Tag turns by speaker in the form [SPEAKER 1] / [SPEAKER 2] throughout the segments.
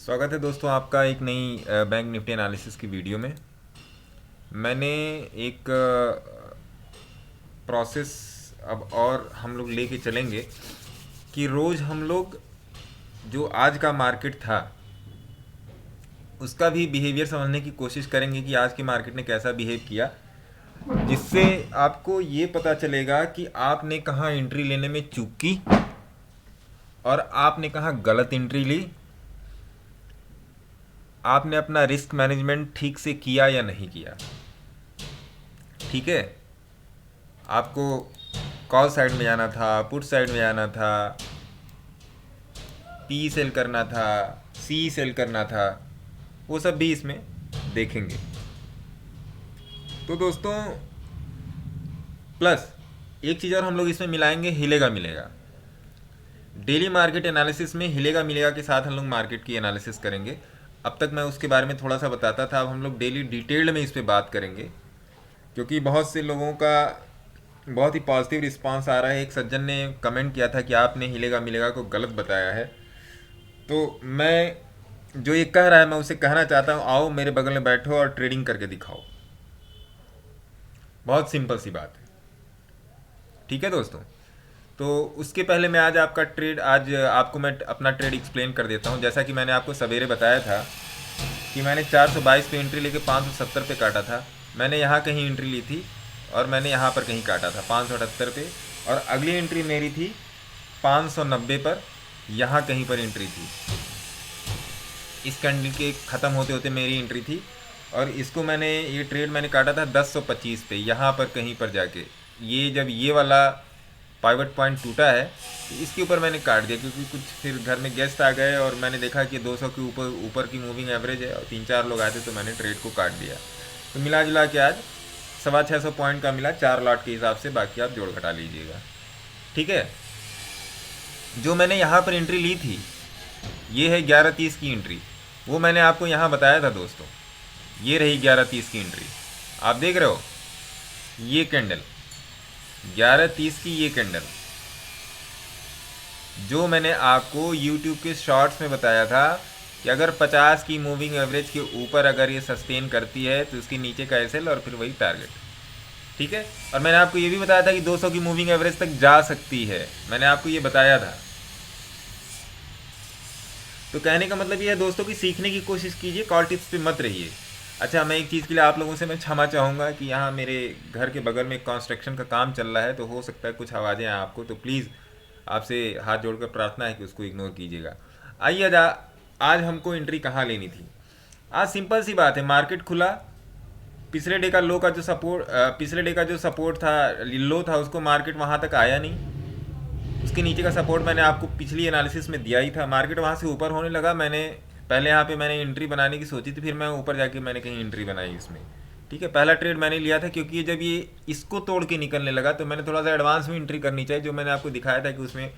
[SPEAKER 1] स्वागत है दोस्तों आपका एक नई बैंक निफ्टी एनालिसिस की वीडियो में। मैंने एक प्रोसेस अब और हम लोग लेके चलेंगे कि रोज़ हम लोग जो आज का मार्केट था उसका भी बिहेवियर समझने की कोशिश करेंगे कि आज के मार्केट ने कैसा बिहेव किया, जिससे आपको ये पता चलेगा कि आपने कहाँ एंट्री लेने में चूक की और आपने कहाँ गलत एंट्री ली, आपने अपना रिस्क मैनेजमेंट ठीक से किया या नहीं किया। ठीक है, आपको कॉल साइड में जाना था, पुट साइड में जाना था, पी सेल करना था, सी सेल करना था, वो सब भी इसमें देखेंगे। तो दोस्तों प्लस एक चीज़ और हम लोग इसमें मिलाएंगे, हिलेगा मिलेगा। डेली मार्केट एनालिसिस में हिलेगा मिलेगा के साथ हम लोग मार्केट की एनालिसिस करेंगे। अब तक मैं उसके बारे में थोड़ा सा बताता था, अब हम लोग डेली डिटेल्ड में इस पर बात करेंगे, क्योंकि बहुत से लोगों का बहुत ही पॉजिटिव रिस्पांस आ रहा है। एक सज्जन ने कमेंट किया था कि आपने हिलेगा मिलेगा को गलत बताया है। तो मैं जो ये कह रहा है मैं उसे कहना चाहता हूँ, आओ मेरे बगल में बैठो और ट्रेडिंग करके दिखाओ। बहुत सिंपल सी बात है। ठीक है दोस्तों, तो उसके पहले मैं आज आपको मैं अपना ट्रेड एक्सप्लेन कर देता हूँ। जैसा कि मैंने आपको सवेरे बताया था कि मैंने 422 पे एंट्री लेके 570 पे काटा था। मैंने यहाँ कहीं एंट्री ली थी और मैंने यहाँ पर कहीं काटा था 578 पे, और अगली एंट्री मेरी थी 590 पर, यहाँ कहीं पर एंट्री थी। इस कैंडल के ख़त्म होते होते मेरी एंट्री थी, और इसको ये ट्रेड मैंने काटा था 1025 पे, यहाँ पर कहीं पर जाके। ये जब ये वाला पाइवट पॉइंट टूटा है तो इसके ऊपर मैंने काट दिया, क्योंकि कुछ फिर घर में गेस्ट आ गए और मैंने देखा कि 200 के ऊपर की मूविंग एवरेज है और 3-4 लोग आए थे, तो मैंने ट्रेड को काट दिया। तो मिला जुला के आज 650 पॉइंट का मिला 4 लॉट के हिसाब से, बाकी आप जोड़ घटा लीजिएगा। ठीक है, जो मैंने यहाँ पर एंट्री ली थी ये है 11:30 की एंट्री, वो मैंने आपको यहाँ बताया था दोस्तों। ये रही 11:30 की एंट्री, आप देख रहे हो ये कैंडल 11:30 की, ये कैंडल जो मैंने आपको YouTube के शॉर्ट्स में बताया था कि अगर 50 की मूविंग एवरेज के ऊपर अगर ये सस्टेन करती है तो इसके नीचे का एसएल और फिर वही टारगेट। ठीक है, और मैंने आपको ये भी बताया था कि 200 की मूविंग एवरेज तक जा सकती है, मैंने आपको ये बताया था। तो कहने का मतलब ये है दोस्तों कि सीखने की कोशिश कीजिए, कॉल टिप्स पे मत रहिए। अच्छा, मैं एक चीज़ के लिए आप लोगों से मैं क्षमा चाहूँगा कि यहाँ मेरे घर के बगल में कंस्ट्रक्शन का काम चल रहा है, तो हो सकता है कुछ आवाज़ें आए आपको, तो प्लीज़ आपसे हाथ जोड़कर प्रार्थना है कि उसको इग्नोर कीजिएगा। आइए आज हमको एंट्री कहाँ लेनी थी। आज सिंपल सी बात है, मार्केट खुला, पिछले डे का जो सपोर्ट था, लो था, उसको मार्केट वहाँ तक आया नहीं। उसके नीचे का सपोर्ट मैंने आपको पिछली एनालिसिस में दिया ही था। मार्केट वहाँ से ऊपर होने लगा, मैंने पहले यहाँ पे मैंने एंट्री बनाने की सोची थी, फिर मैं ऊपर जाके मैंने कहीं एंट्री बनाई इसमें। ठीक है, पहला ट्रेड मैंने लिया था, क्योंकि जब ये इसको तोड़ के निकलने लगा तो मैंने थोड़ा सा एडवांस में एंट्री करनी चाहिए, जो मैंने आपको दिखाया था कि उसमें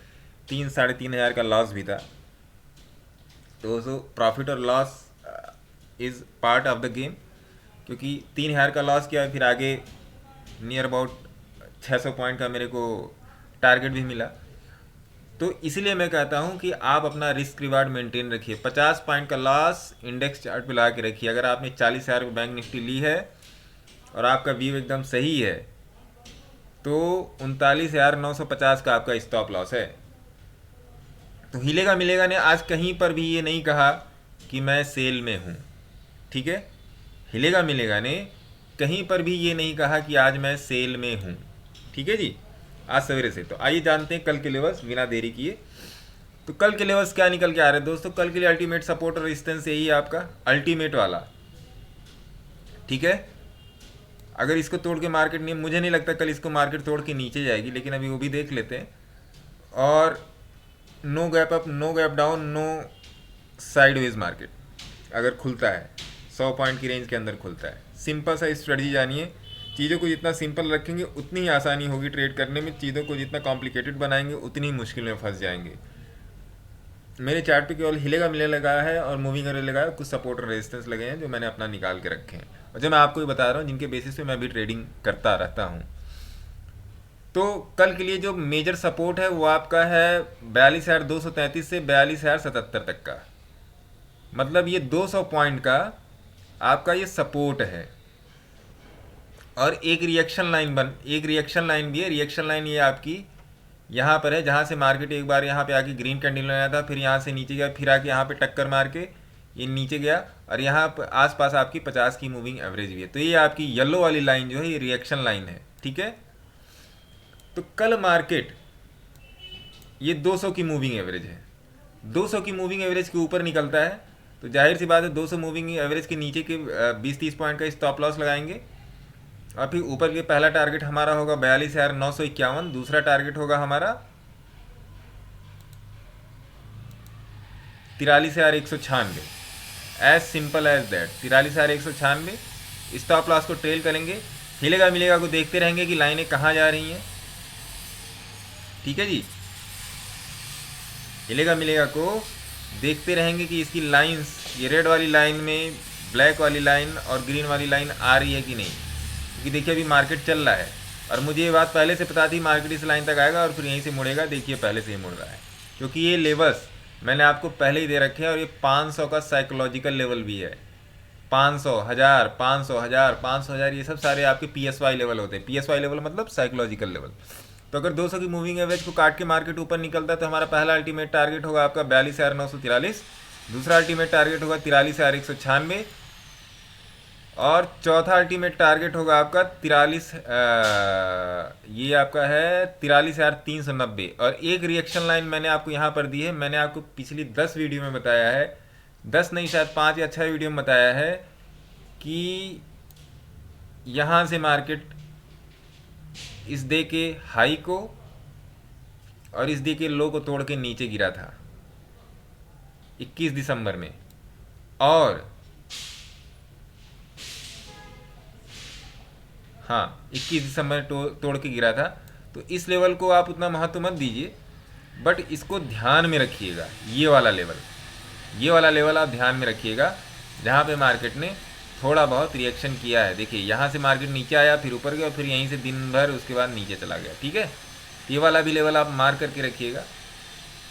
[SPEAKER 1] 3-3.5 हज़ार का लॉस भी था। तो प्रॉफिट और loss is part of the game, क्योंकि 3 हज़ार का लॉस किया, फिर आगे नियर अबाउट 600 पॉइंट का मेरे को टारगेट भी मिला। तो इसलिए मैं कहता हूं कि आप अपना रिस्क रिवार्ड मेंटेन रखिए। 50 पॉइंट का लॉस इंडेक्स चार्ट पे ला के रखिए। अगर आपने 40,000 बैंक निफ्टी ली है और आपका व्यू एकदम सही है तो 39,950 का आपका स्टॉप लॉस है। तो हिलेगा मिलेगा ने आज कहीं पर भी ये नहीं कहा कि मैं सेल में हूँ। ठीक है, हिलेगा मिलेगा ने कहीं पर भी ये नहीं कहा कि आज मैं सेल में हूँ। ठीक है जी, आज सवेरे से। तो आइए जानते हैं कल के लेवल्स बिना देरी किए। तो कल के लेवल्स क्या निकल के आ रहे हैं दोस्तों। कल के लिए अल्टीमेट सपोर्ट और रेजिस्टेंस यही है आपका, अल्टीमेट वाला। ठीक है, अगर इसको तोड़ के मार्केट नहीं, मुझे नहीं लगता कल इसको मार्केट तोड़ के नीचे जाएगी, लेकिन अभी वो भी देख लेते हैं। और no gap up, no gap down, no sideways market अगर खुलता है 100 पॉइंट की रेंज के अंदर खुलता है। सिंपल सा स्ट्रेटजी जानिए। चीज़ों को जितना सिंपल रखेंगे उतनी ही आसानी होगी ट्रेड करने में, चीज़ों को जितना कॉम्प्लिकेटेड बनाएंगे उतनी ही मुश्किल में फंस जाएंगे। मेरे चार्ट पे केवल हिलेगा मिले लगा है और मूविंग एवरेज लगा है, कुछ सपोर्ट और रेजिस्टेंस लगे हैं जो मैंने अपना निकाल के रखे हैं, और जो मैं आपको ही बता रहा हूँ जिनके बेसिस पे मैं भी ट्रेडिंग करता रहता हूँ। तो कल के लिए जो मेजर सपोर्ट है वो आपका है 42,233 से 42,077 तक का। मतलब ये 200 पॉइंट का आपका ये सपोर्ट है। और एक रिएक्शन लाइन भी है। रिएक्शन लाइन ये आपकी यहाँ पर है, जहाँ से मार्केट एक बार यहाँ पे आके ग्रीन कैंडल लगाया था, फिर यहाँ से नीचे गया, फिर आके यहाँ पे टक्कर मार के ये नीचे गया, और यहाँ पर आसपास आपकी 50 की मूविंग एवरेज भी है। तो ये आपकी येलो वाली लाइन जो है ये रिएक्शन लाइन है, ठीक है। तो कल मार्केट ये 200 की मूविंग एवरेज है, 200 की मूविंग एवरेज के ऊपर निकलता है तो जाहिर सी बात है 200 मूविंग एवरेज के नीचे के 20-30 पॉइंट का स्टॉप लॉस लगाएंगे। और फिर ऊपर के पहला टारगेट हमारा होगा 42,951, दूसरा टारगेट होगा हमारा 43,196। As simple as that, 43,196। Stop loss को ट्रेल करेंगे, हिलेगा मिलेगा को देखते रहेंगे कि लाइनें कहाँ जा रही हैं, ठीक है जी। हिलेगा मिलेगा को देखते रहेंगे कि इसकी लाइंस, ये रेड वाली लाइन में ब्लैक वाली लाइन और ग्रीन वाली लाइन आ रही है कि नहीं। क्योंकि देखिए अभी मार्केट चल रहा है और मुझे ये बात पहले से पता थी मार्केट इस लाइन तक आएगा और फिर यहीं से मुड़ेगा। देखिए पहले से ही मुड़ रहा है, क्योंकि ये लेवल्स मैंने आपको पहले ही दे रखे हैं और ये 500 का साइकोलॉजिकल लेवल भी है। 500, 1000, 500, 1000, 500, 1000, ये सब सारे आपके PSY लेवल होते हैं। PSY लेवल मतलब साइकोलॉजिकल लेवल। तो अगर 200 की मूविंग एवरेज को काट के मार्केट ऊपर निकलता है तो हमारा पहला अल्टीमेट टारगेट होगा आपका 42,943, दूसरा अल्टीमेट टारगेट होगा 43,196 और चौथा अल्टीमेट टारगेट होगा आपका 43, ये आपका है 43,390। और एक रिएक्शन लाइन मैंने आपको यहाँ पर दी है, मैंने आपको पिछली 10 वीडियो में बताया है, 10 नहीं शायद 5 या 6 वीडियो में बताया है कि यहाँ से मार्केट इस डे के हाई को और इस डे के लो को तोड़ के नीचे गिरा था 21 दिसंबर में, और हाँ 21 दिसंबर तोड़ के गिरा था। तो इस लेवल को आप उतना महत्व मत दीजिए, बट इसको ध्यान में रखिएगा। ये वाला लेवल आप ध्यान में रखिएगा, जहाँ पे मार्केट ने थोड़ा बहुत रिएक्शन किया है। देखिए यहाँ से मार्केट नीचे आया, फिर ऊपर गया, फिर यहीं से दिन भर उसके बाद नीचे चला गया, ठीक है। ये वाला भी लेवल आप मार्क करके रखिएगा।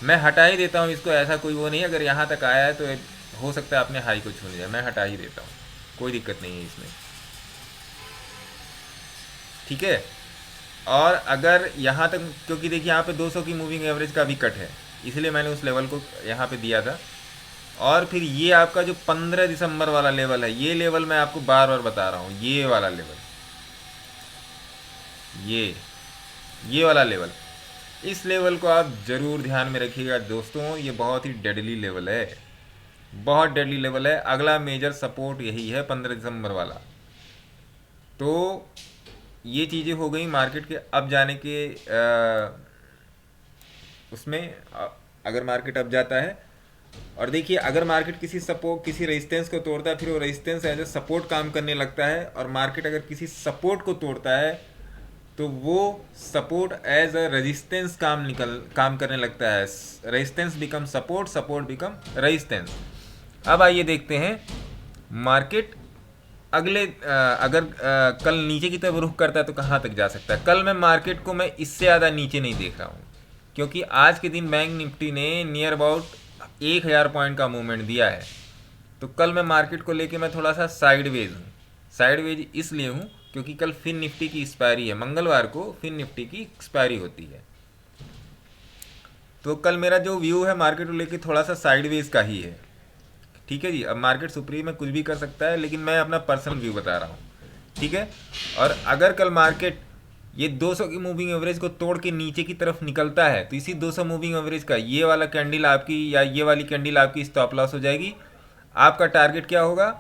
[SPEAKER 1] मैं हटा ही देता हूँ इसको, ऐसा कोई वो नहीं, अगर यहाँ तक आया है तो हो सकता है अपने हाई को छू लिया, मैं हटा ही देता हूँ, कोई दिक्कत नहीं है इसमें, ठीक है। और अगर यहाँ तक, क्योंकि देखिए यहाँ पे 200 की मूविंग एवरेज का भी कट है, इसलिए मैंने उस लेवल को यहाँ पे दिया था। और फिर ये आपका जो 15 दिसंबर वाला लेवल है, ये लेवल मैं आपको बार बार बता रहा हूँ, ये वाला लेवल, ये वाला लेवल, इस लेवल को आप ज़रूर ध्यान में रखिएगा दोस्तों। ये बहुत ही डेडली लेवल है, बहुत डेडली लेवल है। अगला मेजर सपोर्ट यही है 15 दिसंबर वाला। तो ये चीज़ें हो गई मार्केट के अब जाने के उसमें। अगर मार्केट अब जाता है, और देखिए अगर मार्केट किसी रेजिस्टेंस को तोड़ता है, फिर वो रेजिस्टेंस एज ए सपोर्ट काम करने लगता है, और मार्केट अगर किसी सपोर्ट को तोड़ता है तो वो सपोर्ट एज अ रेजिस्टेंस काम करने लगता है। Resistance become support, support become resistance. अब आइए देखते हैं मार्केट अगले अगर कल नीचे की तरफ रुख करता है तो कहाँ तक जा सकता है। कल मैं मार्केट को मैं इससे ज़्यादा नीचे नहीं देख रहा हूँ, क्योंकि आज के दिन बैंक निफ्टी ने नियर अबाउट 1000 पॉइंट का मूवमेंट दिया है। तो कल मैं मार्केट को लेके मैं थोड़ा सा साइडवेज हूँ। साइडवेज इसलिए हूँ क्योंकि कल फिन निफ्टी की एक्सपायरी है, मंगलवार को फिन निफ्टी की एक्सपायरी होती है। तो कल मेरा जो व्यू है मार्केट को लेके थोड़ा सा साइडवेज का ही है, ठीक है जी। अब मार्केट सुप्रीम में कुछ भी कर सकता है, लेकिन मैं अपना पर्सनल व्यू बता रहा हूँ, ठीक है। और अगर कल मार्केट ये 200 की मूविंग एवरेज को तोड़ के नीचे की तरफ निकलता है तो इसी 200 मूविंग एवरेज का ये वाला कैंडल आपकी, या ये वाली कैंडल आपकी स्टॉप लॉस हो जाएगी। आपका टारगेट क्या होगा?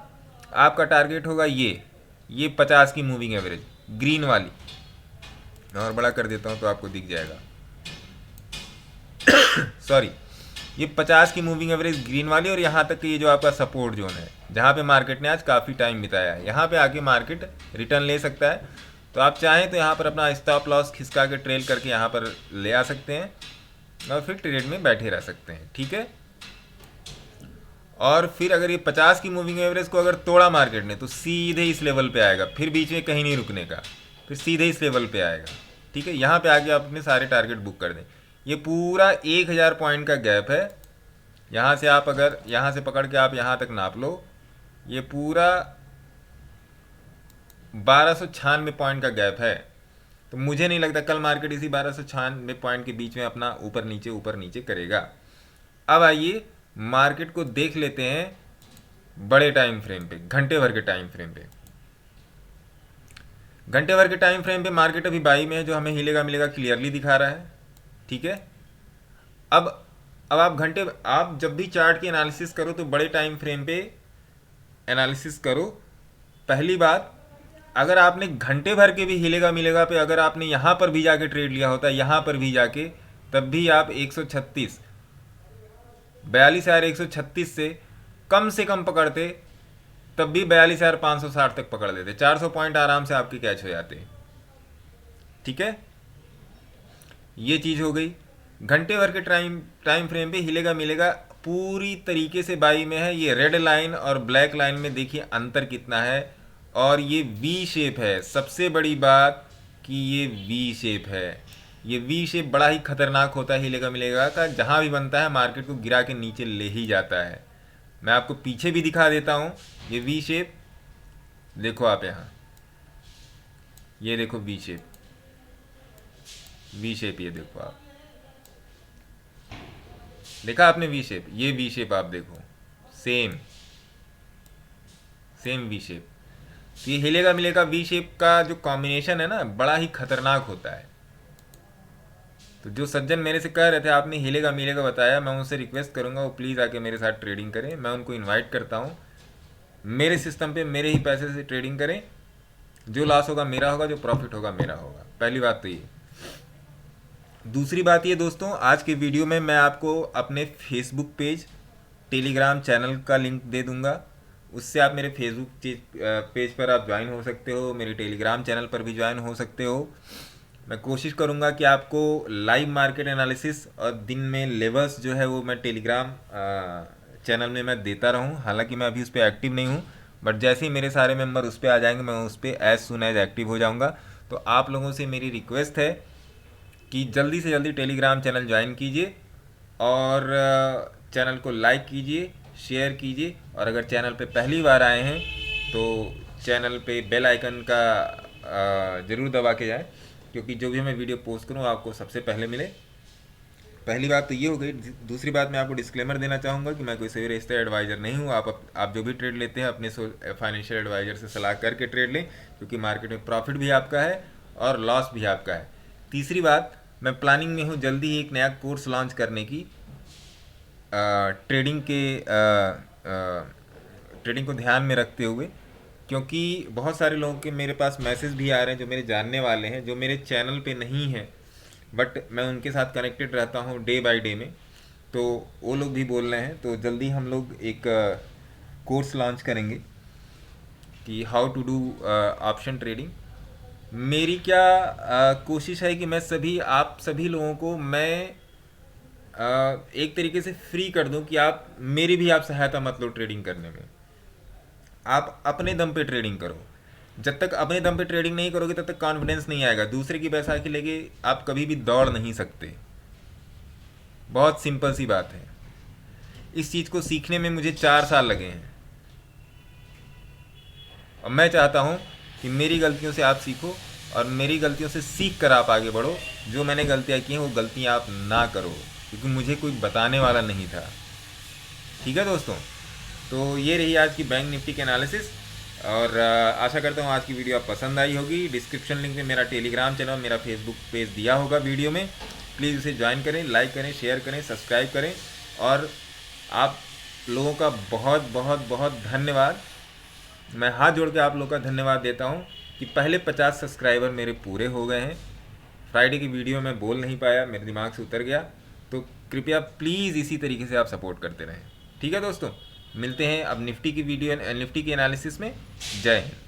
[SPEAKER 1] आपका टारगेट होगा ये 50 की मूविंग एवरेज ग्रीन वाली, और बड़ा कर देता हूँ तो आपको दिख जाएगा सॉरी, ये 50 की मूविंग एवरेज ग्रीन वाली, और यहाँ तक कि ये जो आपका सपोर्ट जोन है जहाँ पे मार्केट ने आज काफ़ी टाइम बिताया है, यहाँ पे आके मार्केट रिटर्न ले सकता है। तो आप चाहें तो यहाँ पर अपना स्टॉप लॉस खिसका के ट्रेल करके यहाँ पर ले आ सकते हैं और फिर ट्रेड में बैठे रह सकते हैं, ठीक है। और फिर अगर ये 50 की मूविंग एवरेज को अगर तोड़ा मार्केट ने तो सीधे इस लेवल पे आएगा, फिर बीच में कहीं नहीं रुकने का, फिर सीधे इस लेवल पे आएगा, ठीक है। यहाँ पे आके आप अपने सारे टारगेट बुक कर दें। ये पूरा 1000 पॉइंट का गैप है, यहाँ से आप अगर यहाँ से पकड़ के आप यहाँ तक नाप लो, ये पूरा 1296 पॉइंट का गैप है। तो मुझे नहीं लगता कल मार्केट इसी 1296 पॉइंट के बीच में अपना ऊपर नीचे करेगा। अब आइए मार्केट को देख लेते हैं बड़े टाइम फ्रेम पे, घंटे भर के टाइम फ्रेम पे। घंटे भर के टाइम फ्रेम पे मार्केट अभी बाई में है, जो हमें हिलेगा मिलेगा क्लियरली दिखा रहा है। ठीक है, अब आप जब भी चार्ट की एनालिसिस करो तो बड़े टाइम फ्रेम पे एनालिसिस करो। पहली बात, अगर आपने घंटे भर के भी हिलेगा मिलेगा पे अगर आपने यहाँ पर भी जाके ट्रेड लिया होता, यहाँ पर भी जाके, तब भी आप 136 42,136 से कम पकड़ते, तब भी 42,560 तक पकड़ लेते। 400 पॉइंट आराम से आपके कैच हो जाते। ठीक है, ये चीज़ हो गई। घंटे भर के टाइम फ्रेम पे हिलेगा मिलेगा पूरी तरीके से बाई में है। ये रेड लाइन और ब्लैक लाइन में देखिए अंतर कितना है, और ये वी शेप है। सबसे बड़ी बात कि ये वी शेप है। ये वी शेप बड़ा ही खतरनाक होता है हिलेगा मिलेगा का, जहाँ भी बनता है मार्केट को गिरा के नीचे ले ही जाता है। मैं आपको पीछे भी दिखा देता हूँ, ये वी शेप देखो आप यहाँ, ये देखो वी शेप, ये देखो आप, देखा आपने वी शेप, ये वी शेप आप देखो, सेम वी शेप। तो ये हिलेगा मिलेगा वी शेप का जो कॉम्बिनेशन है ना, बड़ा ही खतरनाक होता है। तो जो सज्जन मेरे से कह रहे थे आपने हिलेगा मिलेगा बताया, मैं उनसे रिक्वेस्ट करूंगा वो प्लीज़ आके मेरे साथ ट्रेडिंग करें। मैं उनको इनवाइट करता हूँ, मेरे सिस्टम पे मेरे ही पैसे से ट्रेडिंग करें। जो लॉस होगा मेरा होगा, जो प्रॉफिट होगा मेरा होगा। पहली बात तो ये। दूसरी बात ये दोस्तों, आज के वीडियो में मैं आपको अपने फेसबुक पेज, टेलीग्राम चैनल का लिंक दे दूंगा। उससे आप मेरे फेसबुक पेज पर आप ज्वाइन हो सकते हो, मेरे टेलीग्राम चैनल पर भी ज्वाइन हो सकते हो। मैं कोशिश करूंगा कि आपको लाइव मार्केट एनालिसिस और दिन में लेवल्स जो है वो मैं टेलीग्राम चैनल में मैं देता रहूं। हालांकि मैं अभी उस पर एक्टिव नहीं हूं, बट जैसे ही मेरे सारे मेंबर उस पर आ जाएंगे मैं उस पर एज सुन एज एक्टिव हो जाऊंगा। तो आप लोगों से मेरी रिक्वेस्ट है कि जल्दी से जल्दी टेलीग्राम चैनल ज्वाइन कीजिए और चैनल को लाइक कीजिए, शेयर कीजिए, और अगर चैनल पे पहली बार आए हैं तो चैनल पे बेल आइकन का ज़रूर दबा के जाएं, क्योंकि जो भी मैं वीडियो पोस्ट करूँ आपको सबसे पहले मिले। पहली बात तो ये हो गई। दूसरी बात, मैं आपको डिस्क्लेमर देना चाहूँगा कि मैं कोई सही रिश्ते एडवाइज़र नहीं हूँ। आप जो भी ट्रेड लेते हैं अपने फाइनेंशियल एडवाइज़र से सलाह करके ट्रेड लें, क्योंकि मार्केट में प्रॉफिट भी आपका है और लॉस भी आपका है। तीसरी बात, मैं प्लानिंग में हूँ जल्दी ही एक नया कोर्स लॉन्च करने की, ट्रेडिंग को ध्यान में रखते हुए, क्योंकि बहुत सारे लोगों के मेरे पास मैसेज भी आ रहे हैं जो मेरे जानने वाले हैं, जो मेरे चैनल पे नहीं हैं, बट मैं उनके साथ कनेक्टेड रहता हूँ डे बाय डे में। तो वो लोग भी बोल रहे हैं, तो जल्दी हम लोग एक कोर्स लॉन्च करेंगे कि how to do option trading. मेरी क्या कोशिश है कि मैं आप सभी लोगों को मैं एक तरीके से फ्री कर दूं, कि आप मेरी भी आप सहायता मत लो ट्रेडिंग करने में। आप अपने दम पे ट्रेडिंग करो। जब तक अपने दम पे ट्रेडिंग नहीं करोगे तब तक कॉन्फिडेंस नहीं आएगा। दूसरे की बैसाखी लेके आप कभी भी दौड़ नहीं सकते। बहुत सिंपल सी बात है। इस चीज़ को सीखने में मुझे 4 साल लगे हैं, और मैं चाहता हूँ कि मेरी गलतियों से आप सीखो और मेरी गलतियों से सीख कर आप आगे बढ़ो। जो मैंने गलतियाँ की हैं वो गलतियाँ आप ना करो, क्योंकि मुझे कोई बताने वाला नहीं था। ठीक है दोस्तों, तो ये रही आज की बैंक निफ्टी की एनालिसिस, और आशा करता हूँ आज की वीडियो आप पसंद आई होगी। डिस्क्रिप्शन लिंक में मेरा टेलीग्राम चैनल, मेरा फेसबुक पेज दिया होगा वीडियो में। प्लीज़ उसे ज्वाइन करें, लाइक करें, शेयर करें, सब्सक्राइब करें। और आप लोगों का बहुत बहुत बहुत धन्यवाद। मैं हाथ जोड़ के आप लोगों का धन्यवाद देता हूँ कि पहले 50 सब्सक्राइबर मेरे पूरे हो गए हैं। फ्राइडे की वीडियो में बोल नहीं पाया, मेरे दिमाग से उतर गया। तो कृपया प्लीज़ इसी तरीके से आप सपोर्ट करते रहें। ठीक है दोस्तों, मिलते हैं अब निफ्टी की वीडियो, निफ्टी की एनालिसिस में। जय हिंद।